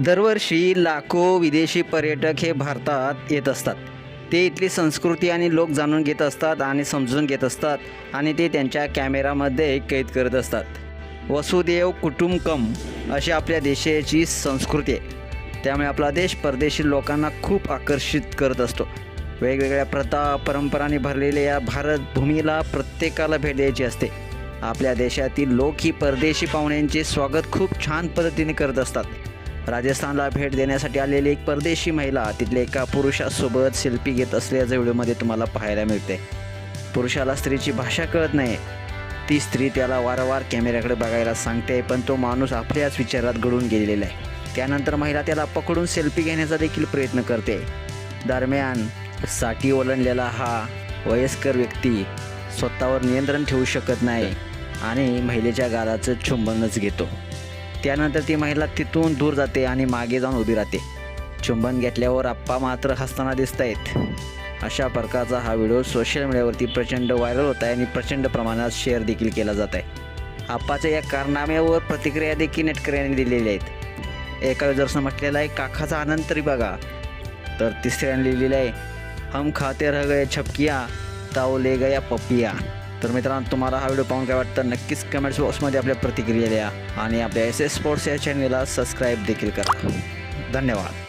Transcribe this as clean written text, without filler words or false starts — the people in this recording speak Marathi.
दरवर्षी लाखो विदेशी पर्यटक हे भारतात येत असतात. ते इथली संस्कृती आणि लोक जाणून घेत असतात आणि समजून घेत असतात आणि ते त्यांच्या कॅमेरामध्ये कैद करत असतात. वसुदेव कुटुंबकम अशी आपल्या देशाची संस्कृती आहे. त्यामुळे आपला देश परदेशी लोकांना खूप आकर्षित करत असतो. वेगवेगळ्या प्रथा परंपरांनी भरलेल्या या भारत भूमीला प्रत्येकाला भेट द्यायची असते. आपल्या देशातील लोक ही परदेशी पाहुण्यांचे स्वागत खूप छान पद्धतीने करत असतात. राजस्थानला भेट देण्यासाठी आलेली एक परदेशी महिला तिथल्या एका पुरुषासोबत सेल्फी घेत असल्याचं व्हिडिओमध्ये तुम्हाला पाहायला मिळते. पुरुषाला स्त्रीची भाषा कळत नाही. ती स्त्री त्याला वारंवार कॅमेऱ्याकडे बघायला सांगते, पण तो माणूस आपल्याच विचारात गळून गेलेला आहे. त्यानंतर महिला त्याला पकडून सेल्फी घेण्याचा देखील प्रयत्न करते. दरम्यान साठी ओलांडलेला हा वयस्कर व्यक्ती स्वतःवर नियंत्रण ठेवू शकत नाही आणि महिलेच्या गालाचं चुंबनच घेतो. त्यानंतर ती महिला तिथून दूर जाते आणि मागे जाऊन उभी राहते. चुंबन घेतल्यावर आप्पा मात्र हसताना दिसत आहेत. अशा प्रकारचा हा व्हिडिओ सोशल मीडियावरती प्रचंड व्हायरल होत आहे आणि प्रचंड प्रमाणात शेअर देखील केला जात आहे. आप्पाच्या या कारनाम्यावर प्रतिक्रिया देखील नेटकऱ्यांनी दिलेल्या आहेत. एका युजर्सनं म्हटलेलं आहे, काखाचा आनंद तरी बघा. तर तिसऱ्याने लिहिलेलं आहे, हम खाते रह गए छपकिया ताव ले गया पपिया. तर मित्रांनो, तुम्हाला हा व्हिडिओ पाहून काय वाटतं नक्कीच कमेंट्स बॉक्समध्ये आपल्या प्रतिक्रिया द्या आणि आपल्या SS स्पोर्ट्स या चॅनलला सबस्क्राईब देखील करा. धन्यवाद.